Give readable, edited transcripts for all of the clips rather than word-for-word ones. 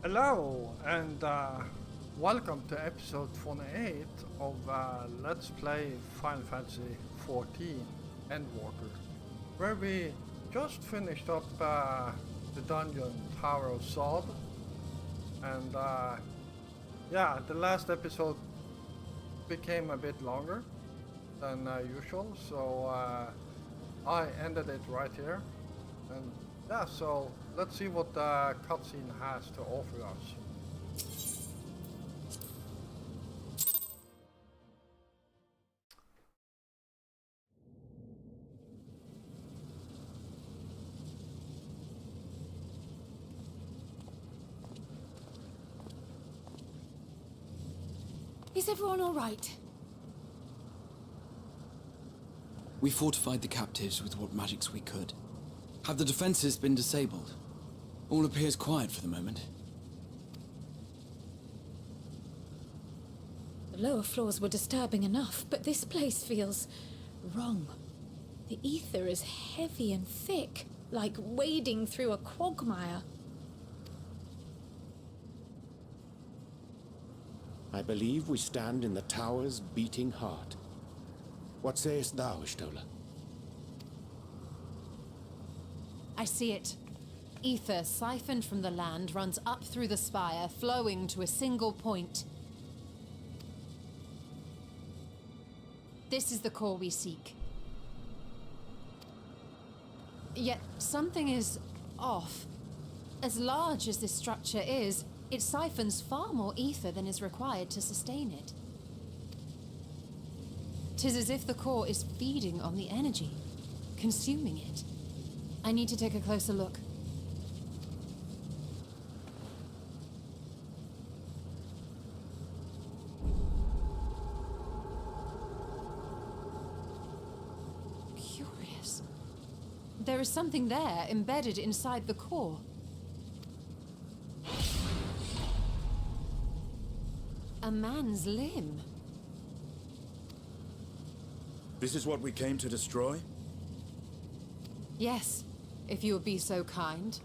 Hello and welcome to episode 28 of Let's Play Final Fantasy XIV Endwalker, where we just finished up the dungeon Tower of Sod, and yeah, the last episode became a bit longer than usual, so I ended it right here. And yeah, so let's see what the cutscene has to offer us. Is everyone all right? We fortified the captives with what magics we could. Have the defenses been disabled? All appears quiet for the moment. The lower floors were disturbing enough, but this place feels wrong. The ether is heavy and thick, like wading through a quagmire. I believe we stand in the tower's beating heart. What sayest thou, Ishtola? I see it. Ether siphoned from the land runs up through the spire, flowing to a single point. This is the core we seek. Yet something is off. As large as this structure is, it siphons far more ether than is required to sustain it. 'Tis as if the core is feeding on the energy, consuming it. I need to take a closer look. Curious. There is something there embedded inside the core. A man's limb. This is what we came to destroy? Yes, if you would be so kind.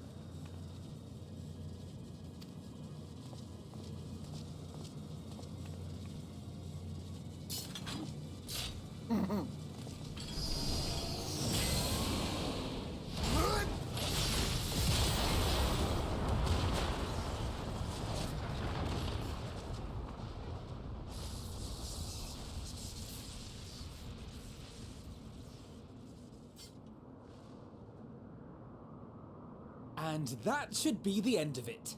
And that should be the end of it.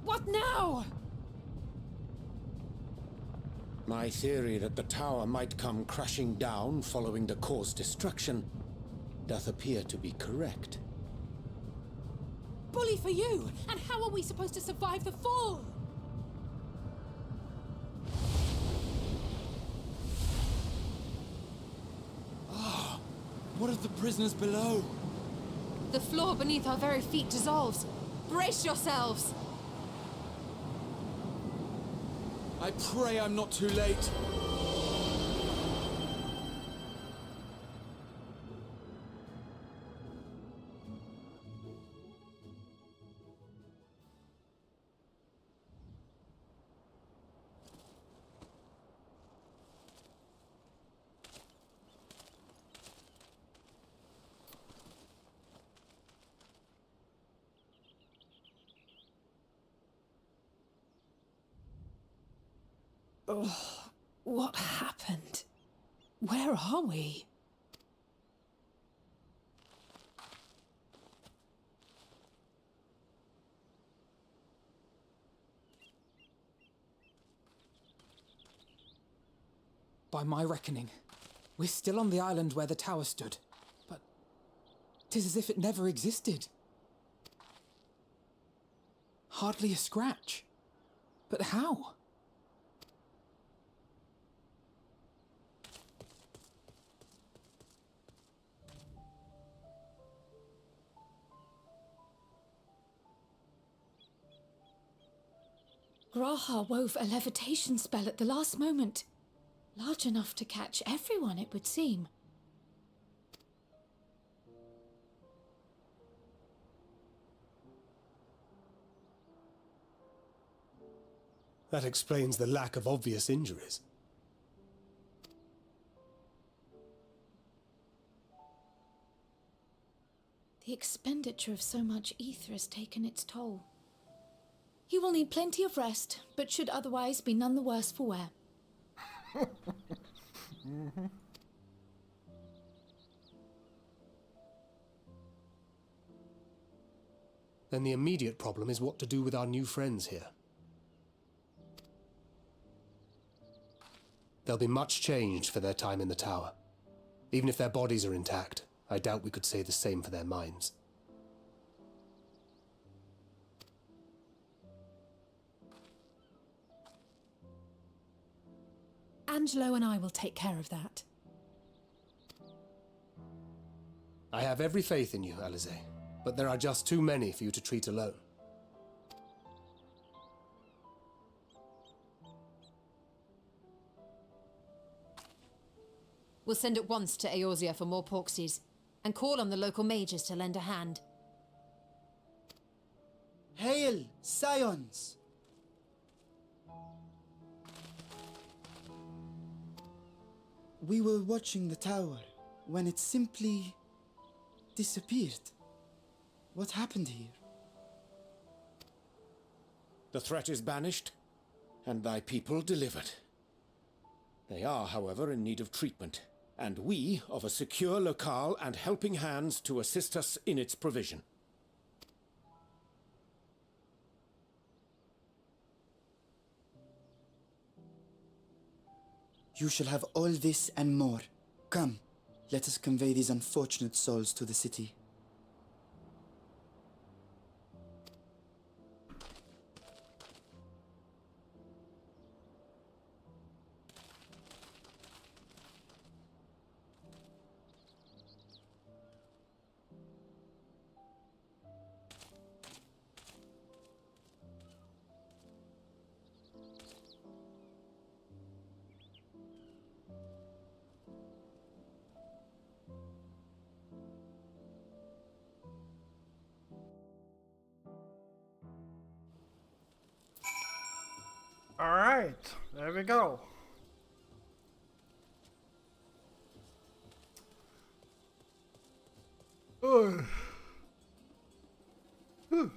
What now? My theory that the tower might come crashing down following the core's destruction doth appear to be correct. Bully for you! And how are we supposed to survive the fall? What of the prisoners below? The floor beneath our very feet dissolves. Brace yourselves! I pray I'm not too late. Oh, what happened? Where are we? By my reckoning, we're still on the island where the tower stood, but 'tis as if it never existed. Hardly a scratch. But how? Graha wove a levitation spell at the last moment. Large enough to catch everyone, it would seem. That explains the lack of obvious injuries. The expenditure of so much ether has taken its toll. He will need plenty of rest, but should otherwise be none the worse for wear. Then the immediate problem is what to do with our new friends here. They'll be much changed for their time in the tower. Even if their bodies are intact, I doubt we could say the same for their minds. Angelo and I will take care of that. I have every faith in you, Alize, but there are just too many for you to treat alone. We'll send at once to Eorzea for more Porksies, and call on the local mages to lend a hand. Hail, Scions! We were watching the tower when it simply disappeared. What happened here? The threat is banished, and thy people delivered. They are, however, in need of treatment, and we of a secure locale and helping hands to assist us in its provision. You shall have all this and more. Come, let us convey these unfortunate souls to the city. Alright, there we go. Ugh. Whew.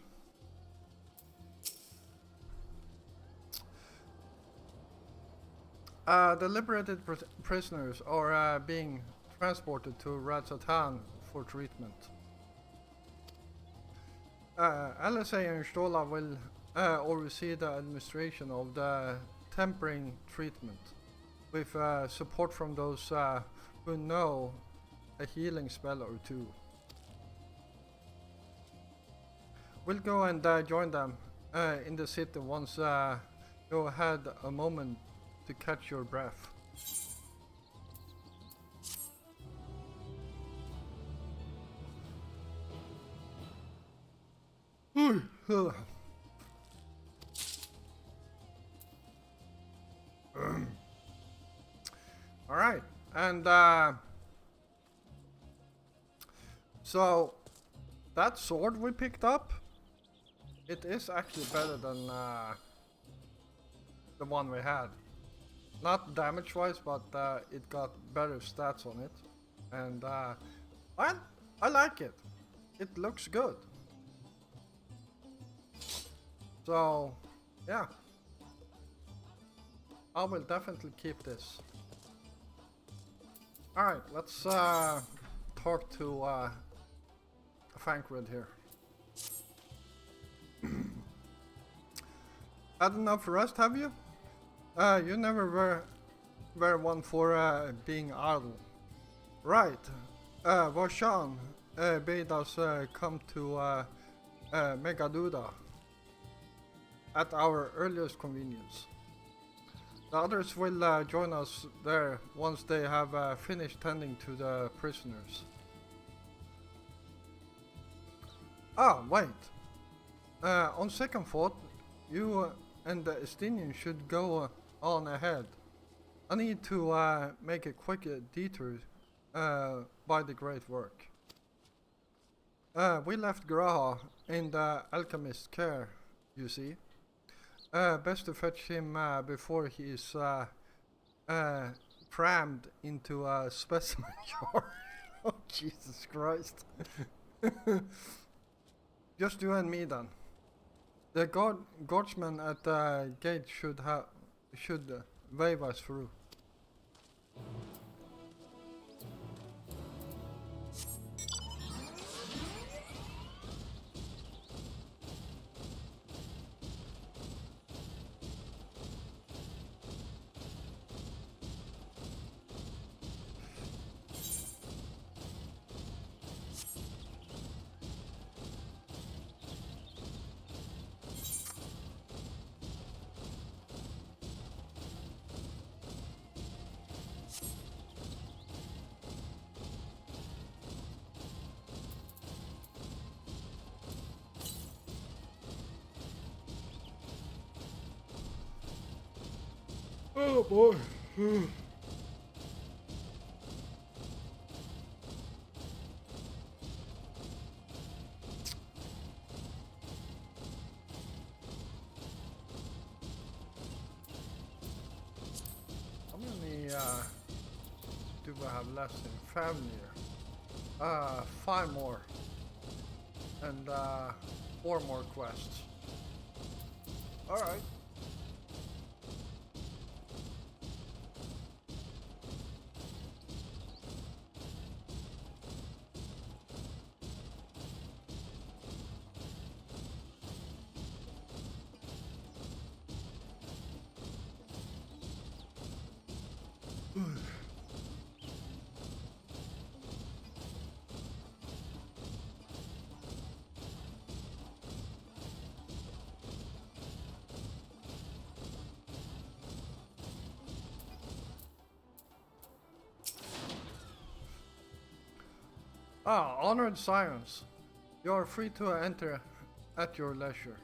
The liberated prisoners are being transported to Razatan for treatment. Alice and Stola will oversee the administration of the tempering treatment, with support from those who know a healing spell or two. We'll go and join them in the city once you had a moment to catch your breath. Alright, and so that sword we picked up, it is actually better than the one we had. Not damage wise, but it got better stats on it, and I like it. It looks good. So yeah, I will definitely keep this. Alright, let's talk to Thancred here. Had enough rest, have you? You never were one for being idle. Right. Varshan bade us come to Megaduda at our earliest convenience. The others will join us there once they have finished tending to the prisoners. Ah, wait. On second thought, you and the Estinian should go on ahead. I need to make a quick detour by the great work. We left Graha in the alchemist's care, you see. Best to fetch him before he is crammed into a specimen jar. Oh, Jesus Christ. Just you and me then. The guardsman at the gate should wave us through. Oh boy. How many do we have left in family? 5 more. And 4 more quests. Alright. Honored science. You are free to enter at your leisure.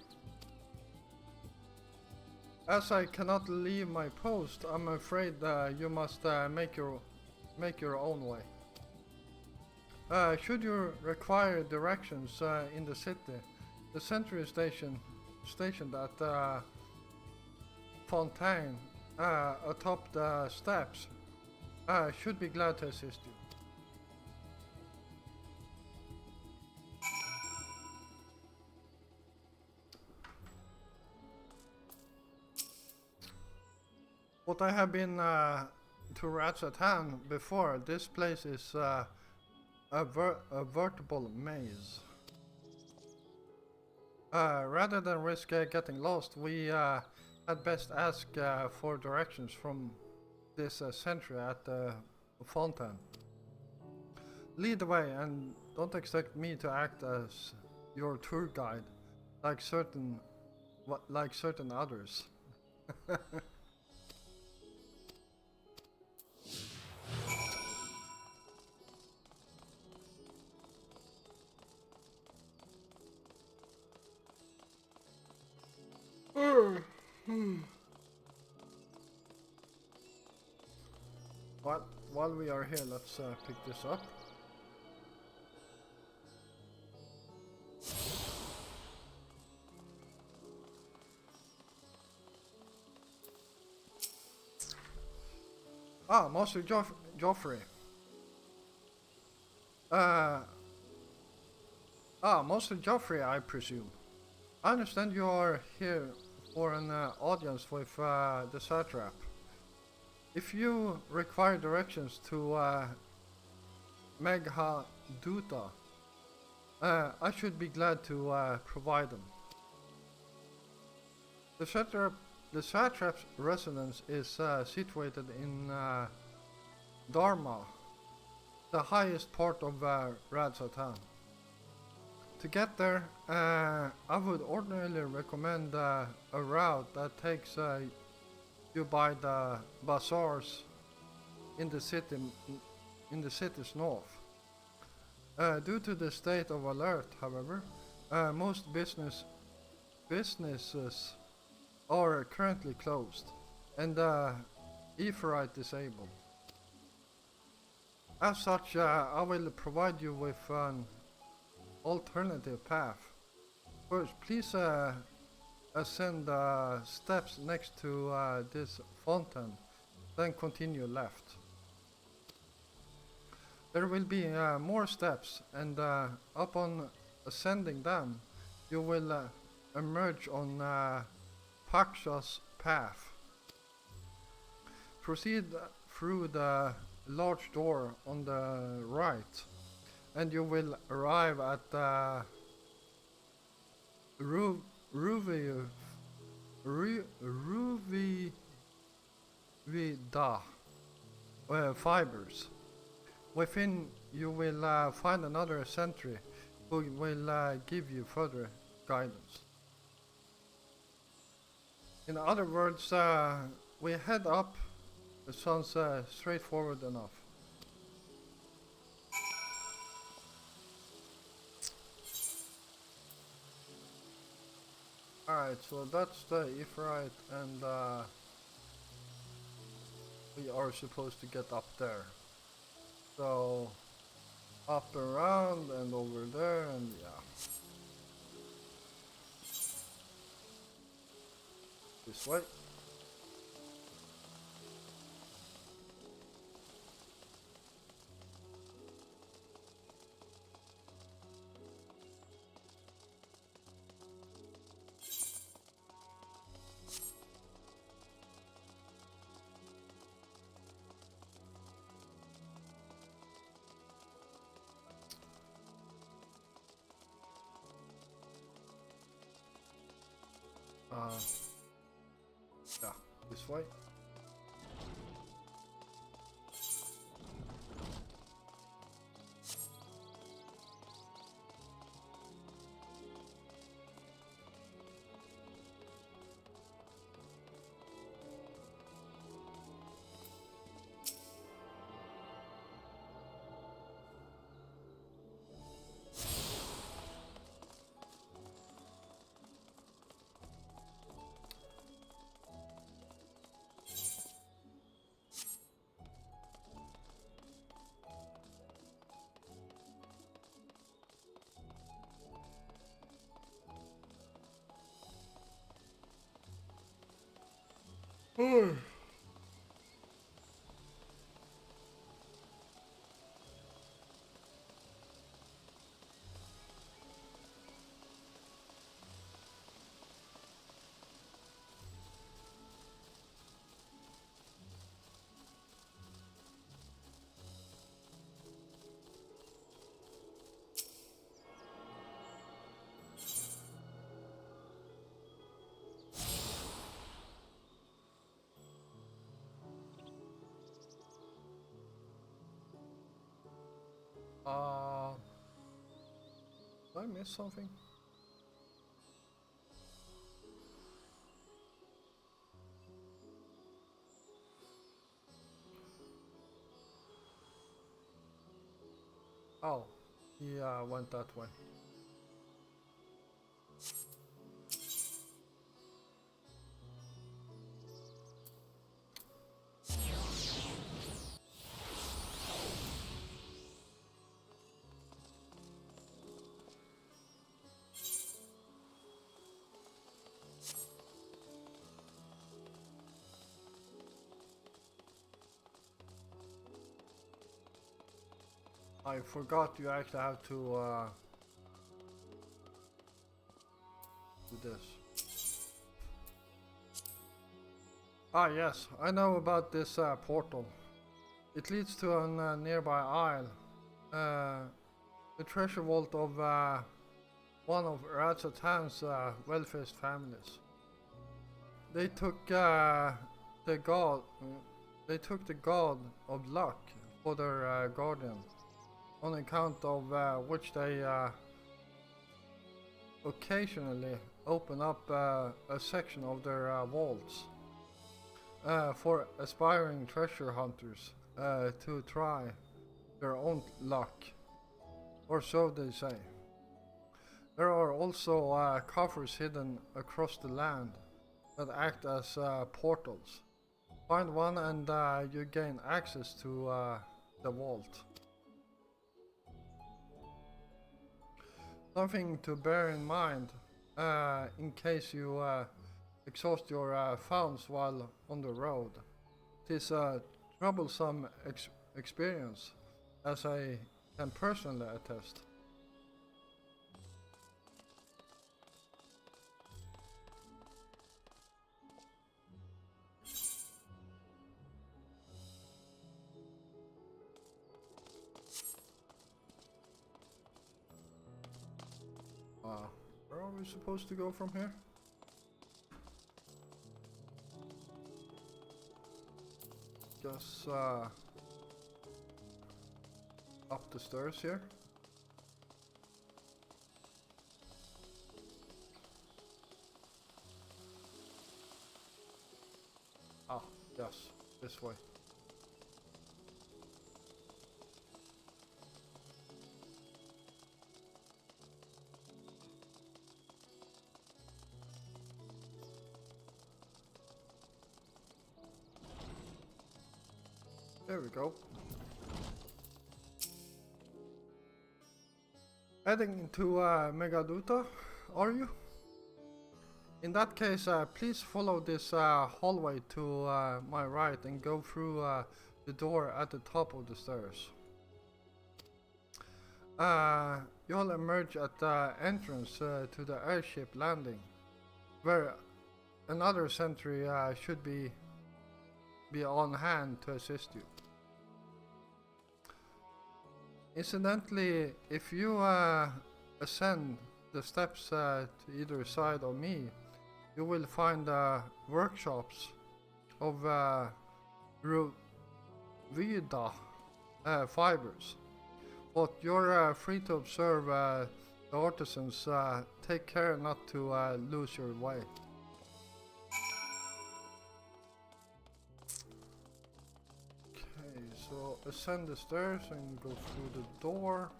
As I cannot leave my post, I'm afraid you must make your own way. Should you require directions in the city, the sentry stationed at Fontaine atop the steps should be glad to assist you. What I have been to Ratchatan before, this place is a veritable maze. Rather than risk getting lost, we had best ask for directions from this sentry at the fountain. Lead the way and don't expect me to act as your tour guide like certain others. While we are here, let's pick this up. Master Joffrey. Master Joffrey, I presume. I understand you are here for an audience with the satrap. If you require directions to Megha Duta, I should be glad to provide them. The satrap's residence is situated in Dharma, the highest part of Radzatan. To get there, I would ordinarily recommend a route that takes you by the bazaars in the city's north. Due to the state of alert, however, most businesses are currently closed and Aephorite disabled. As such, I will provide you with an alternative path. First, please ascend the steps next to this fountain, then continue left. There will be more steps, and upon ascending them, you will emerge on Paksha's path. Proceed through the large door on the right, and you will arrive at the Ruvida fibers. Within, you will find another sentry who will give you further guidance. In other words, we head up. It sounds straightforward enough. Alright, so that's the Ifrit, and we are supposed to get up there. So, up around and over there, and yeah. This way. Yeah, this way. Did I miss something? Oh, yeah, I went that way. I forgot you actually have to do this. Ah yes, I know about this portal. It leads to a nearby isle. The treasure vault of one of Ratzatan's wealthiest families. They took the god. They took the god of luck for their guardian, on account of which they occasionally open up a section of their vaults for aspiring treasure hunters to try their own luck, or so they say. There are also coffers hidden across the land that act as portals. Find one and you gain access to the vault. Something to bear in mind in case you exhaust your funds while on the road. It is a troublesome experience, as I can personally attest. Where are we supposed to go from here? Just up the stairs here. Ah, yes, this way. There we go. Heading into Megaduta, are you? In that case, please follow this hallway to my right and go through the door at the top of the stairs. You'll emerge at the entrance to the airship landing, where another sentry should be on hand to assist you. Incidentally, if you ascend the steps to either side of me, you will find workshops of Ruvida fibers. But you're free to observe the artisans. Take care not to lose your way. So ascend the stairs and go through the door.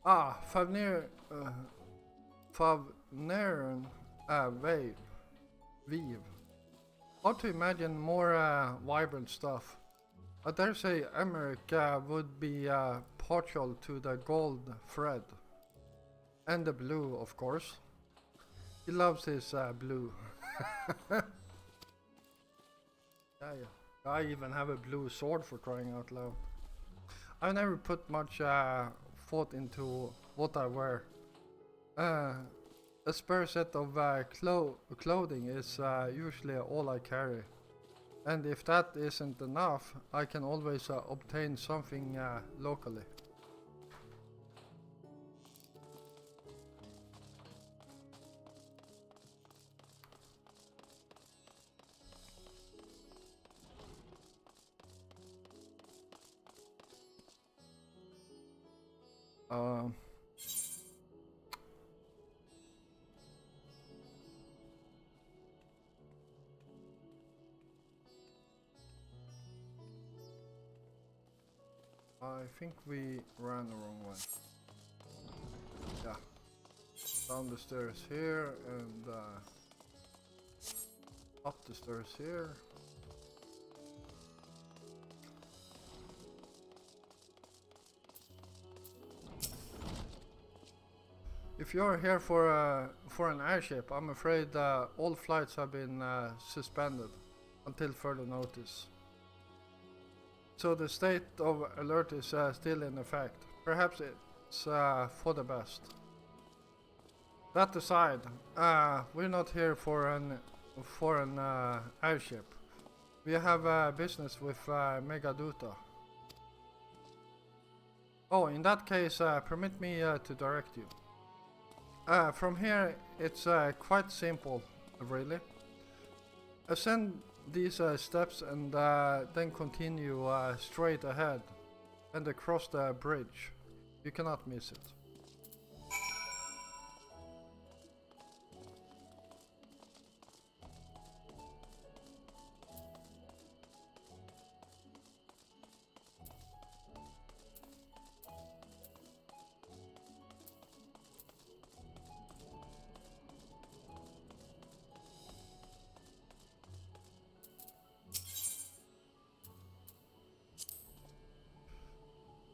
Ah, Favneren Weave. Hard to imagine more vibrant stuff. I dare say Emmerich would be partial to the gold thread. And the blue, of course. He loves his blue. Yeah. I even have a blue sword, for crying out loud. I've never put much thought into what I wear. A spare set of clothing is usually all I carry. And if that isn't enough, I can always obtain something locally. I think we ran the wrong way. Yeah. Down the stairs here and up the stairs here. If you're here for an airship, I'm afraid all flights have been suspended until further notice. So the state of alert is still in effect. Perhaps it's for the best. That aside, we're not here for an airship. We have business with Megaduta. Oh, in that case, permit me to direct you. From here, it's quite simple, really. Ascend these steps and then continue straight ahead and across the bridge. You cannot miss it.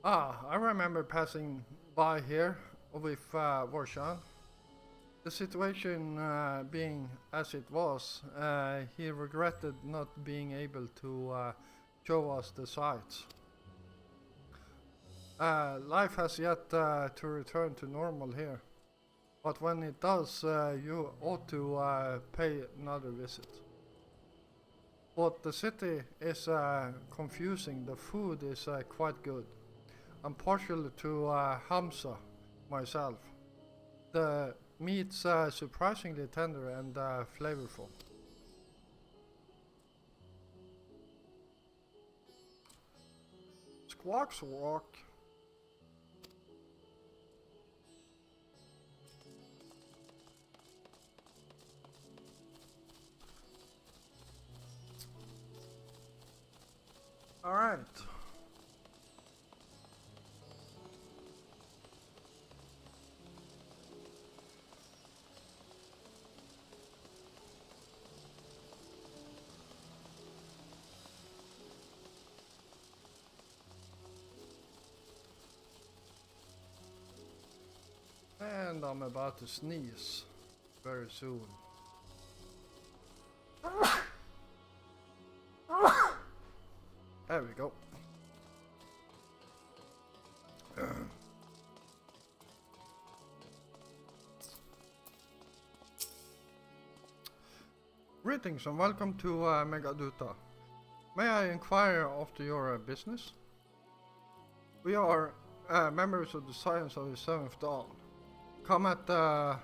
I remember passing by here with Vorshan. The situation being as it was, he regretted not being able to show us the sights. Life has yet to return to normal here, but when it does, you ought to pay another visit. But the city is confusing, the food is quite good. I'm partial to Hamsa myself. The meat's surprisingly tender and flavorful. Squawks walk. All right. And I'm about to sneeze very soon. There we go. Greetings and welcome to Megaduta. May I inquire after your business? We are members of the Science of the Seventh Dawn. Come at the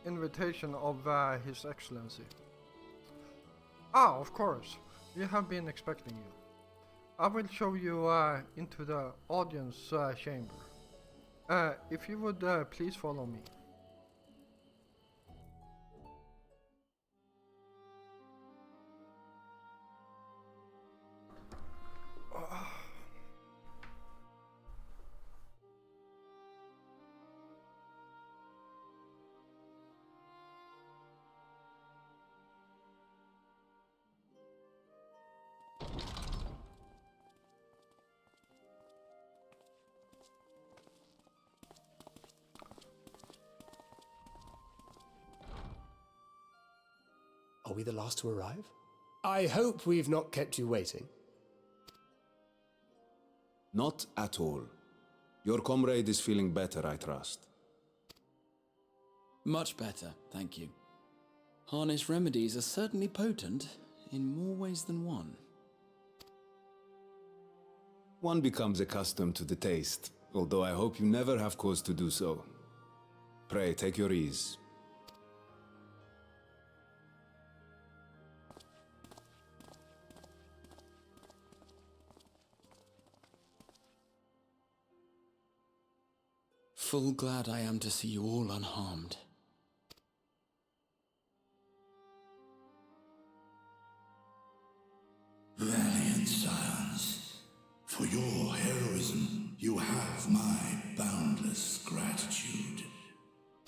invitation of His Excellency. Ah, of course. We have been expecting you. I will show you into the audience chamber. If you would please follow me. Are we the last to arrive? I hope we've not kept you waiting. Not at all. Your comrade is feeling better, I trust. Much better, thank you. Harness remedies are certainly potent, in more ways than one. One becomes accustomed to the taste, although I hope you never have cause to do so. Pray, take your ease. Full glad I am to see you all unharmed. Valiant scions, for your heroism, you have my boundless gratitude.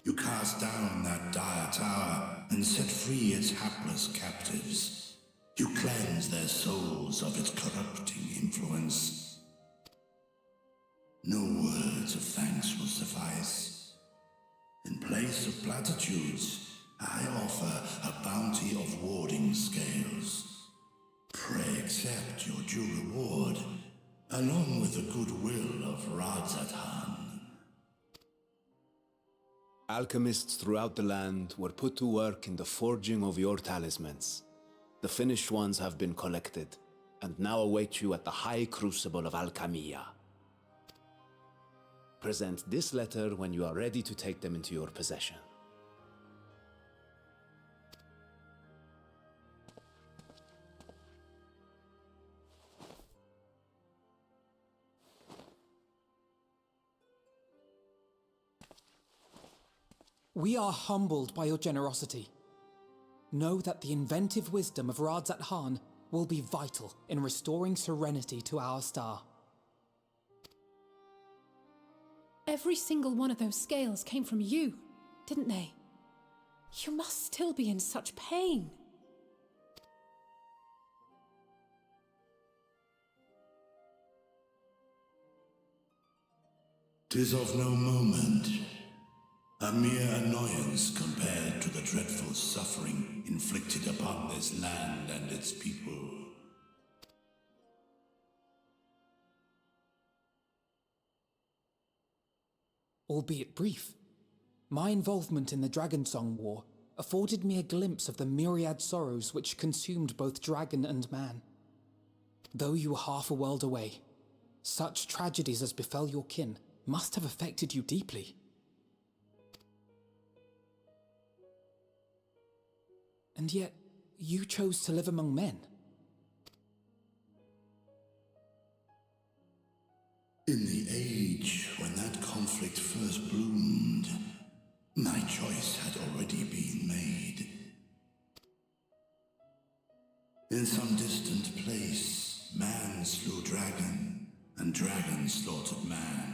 You cast down that dire tower and set free its hapless captives. You cleanse their souls of its corrupting influence. No words of thanks will suffice. In place of platitudes, I offer a bounty of warding scales. Pray accept your due reward, along with the goodwill of Radzatan. Alchemists throughout the land were put to work in the forging of your talismans. The finished ones have been collected, and now await you at the High Crucible of Alchemia. Present this letter when you are ready to take them into your possession. We are humbled by your generosity. Know that the inventive wisdom of Radzat Khan will be vital in restoring serenity to our star. Every single one of those scales came from you, didn't they? You must still be in such pain. 'Tis of no moment, a mere annoyance compared to the dreadful suffering inflicted upon this land and its people. Albeit brief, my involvement in the Dragonsong War afforded me a glimpse of the myriad sorrows which consumed both dragon and man. Though you were half a world away, such tragedies as befell your kin must have affected you deeply. And yet, you chose to live among men. In the age when that conflict first bloomed, my choice had already been made. In some distant place, man slew dragon, and dragon slaughtered man.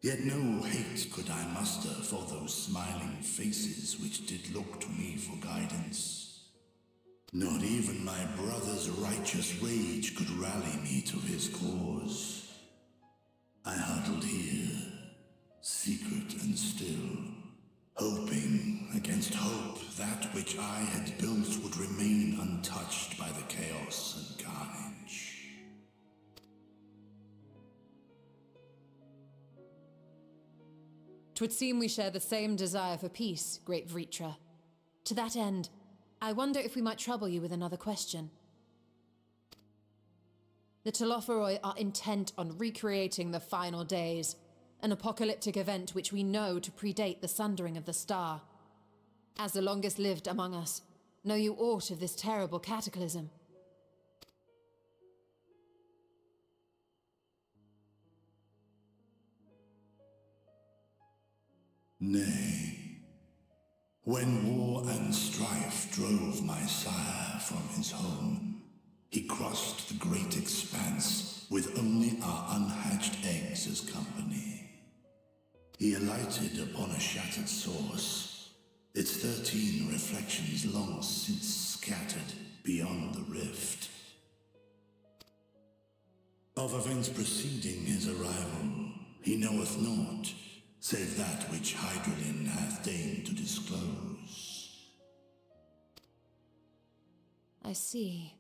Yet no hate could I muster for those smiling faces which did look to me for guidance. Not even my brother's righteous rage could rally me to his cause. I huddled here, secret and still, hoping against hope that which I had built would remain untouched by the chaos and carnage. 'Twould seem we share the same desire for peace, great Vritra. To that end, I wonder if we might trouble you with another question. The Telophoroi are intent on recreating the final days, an apocalyptic event which we know to predate the sundering of the star. As the longest lived among us, know you aught of this terrible cataclysm? Nay. When war and strife drove my sire from his home, he crossed the great expanse with only our unhatched eggs as company. He alighted upon a shattered source, its 13 reflections long since scattered beyond the rift. Of events preceding his arrival, he knoweth naught, save that which Hydralin hath deigned to disclose. I see.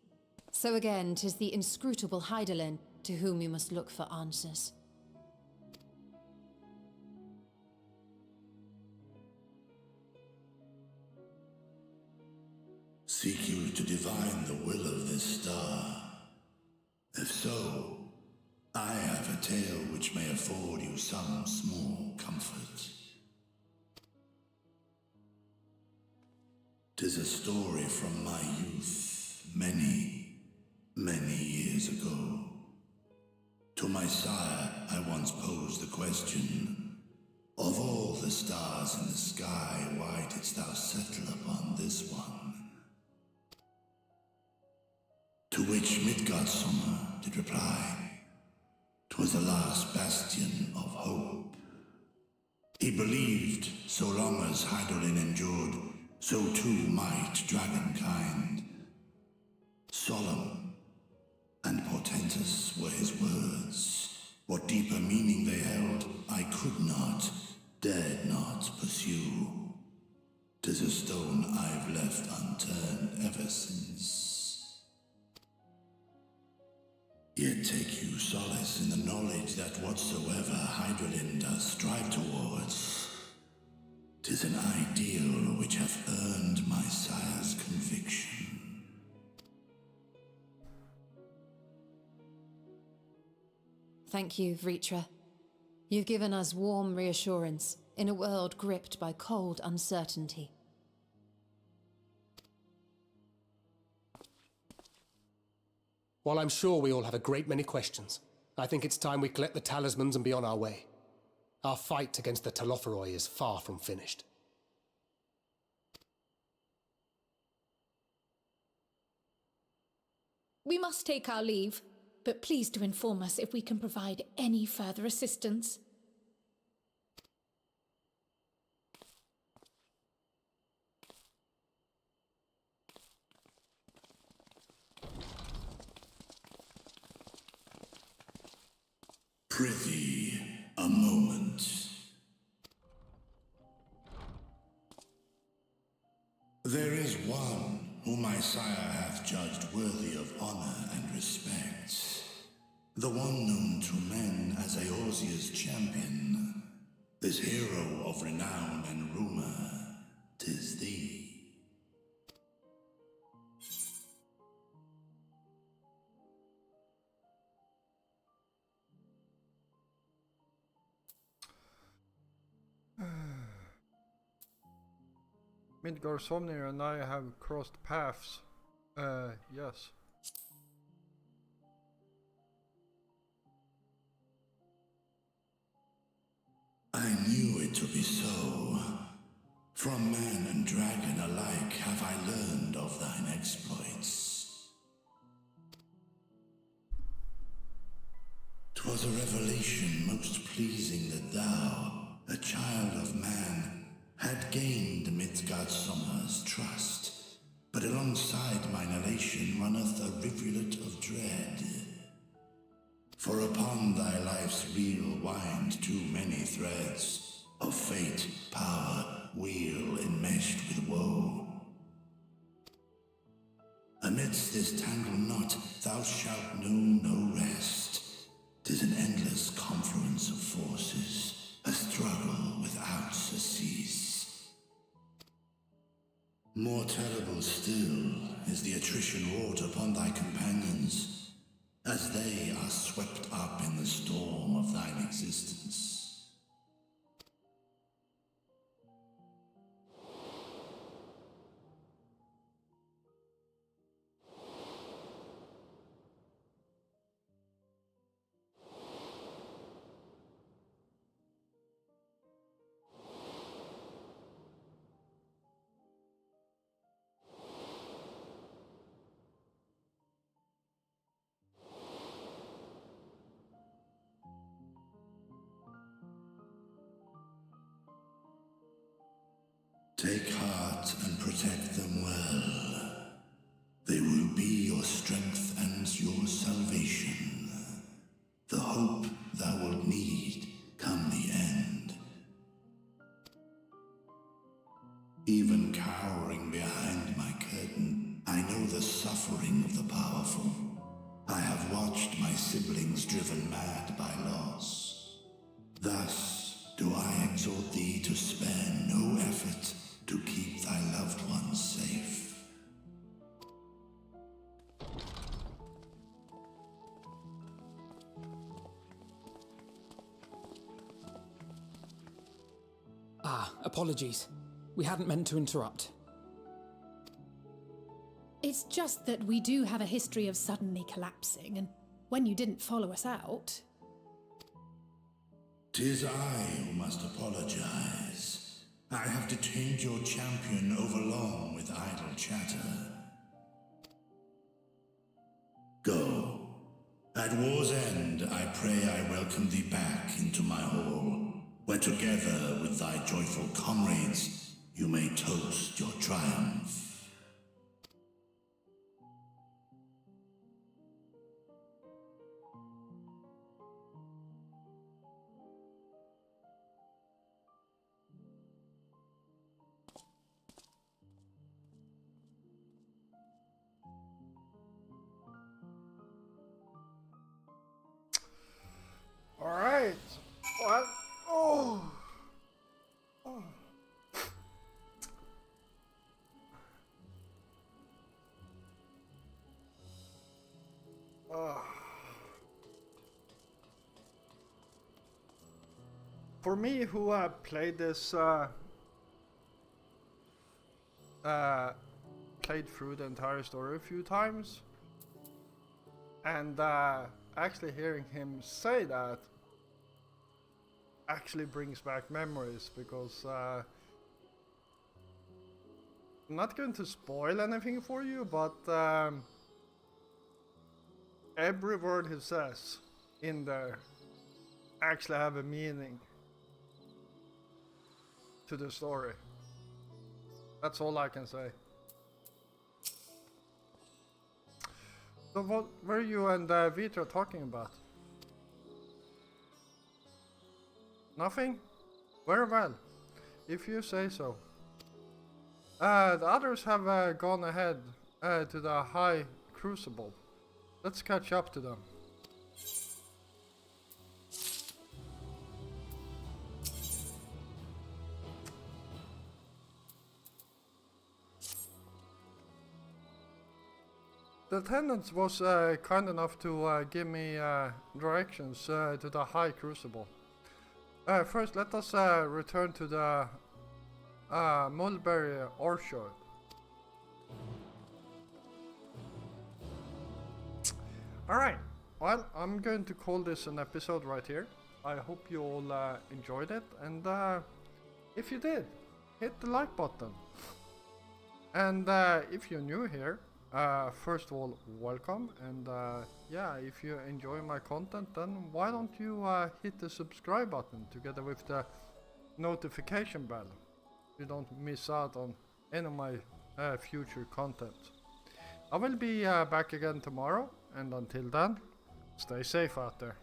So again, 'tis the inscrutable Hydaelyn to whom we must look for answers. Seek you to divine the will of this star? If so, I have a tale which may afford you some small comfort. 'Tis a story from my youth, many years ago. To my sire, I once posed the question, of all the stars in the sky, why didst thou settle upon this one? To which Midgardsormr did reply, 'twas the last bastion of hope. He believed so long as Hydaelyn endured, so too might dragonkind. Solemn and portentous were his words. What deeper meaning they held, I could not, dared not pursue. 'Tis a stone I've left unturned ever since. Yet take you solace in the knowledge that whatsoever Hydralin does strive towards, 'tis an ideal which hath earned my sire's conviction. Thank you, Vritra. You've given us warm reassurance in a world gripped by cold uncertainty. While I'm sure we all have a great many questions, I think it's time we collect the talismans and be on our way. Our fight against the Telophoroi is far from finished. We must take our leave, but please do inform us if we can provide any further assistance. Prithee, There is one whom my sire hath judged worthy of honor and respect. The one known to men as Eorzea's champion. This hero of renown and rumor, 'tis thee. Midgard Somnir and I have crossed paths. Yes. I knew it to be so. From man and dragon alike have I learned of thine exploits. 'Twas a revelation most pleasing that thou, a child of man, had gained Midgardsormr's trust. But alongside mine elation runneth a rivulet of dread. For upon thy life's reel wind too many threads of fate, power, weal enmeshed with woe. Amidst this tangled knot thou shalt know no rest. 'Tis an endless confluence of forces, a struggle without surcease. More terrible still is the attrition wrought upon thy companions, as they are swept up in the storm of thine existence. Take heart and protect them well. They will be your strength and your salvation. The hope thou wilt need come the end. Even cowering behind my curtain, I know the suffering of the powerful. I have watched my siblings driven mad by loss. Thus do I exhort thee to spare no effort to keep thy loved ones safe. Apologies. We hadn't meant to interrupt. It's just that we do have a history of suddenly collapsing, and when you didn't follow us out... 'Tis I who must apologize. I have detained your champion overlong with idle chatter. Go. At war's end, I pray I welcome thee back into my hall, where together with thy joyful comrades, you may toast your triumph. Alright. What? Oh. Oh. For me, who played this, played through the entire story a few times, and actually hearing him say that actually brings back memories, because I'm not going to spoil anything for you, but every word he says in there actually have a meaning to the story. That's all I can say. So what were you and Vitra talking about? Nothing? Very well, if you say so. The others have gone ahead to the High Crucible. Let's catch up to them. The attendant was kind enough to give me directions to the High Crucible. First, let us return to the Mulberry Orchard. Alright, well, I'm going to call this an episode right here. I hope you all enjoyed it, and if you did, hit the like button. And if you're new here, first of all, welcome, and yeah, if you enjoy my content, then why don't you hit the subscribe button together with the notification bell. You don't miss out on any of my future content. I will be back again tomorrow, and until then, stay safe out there.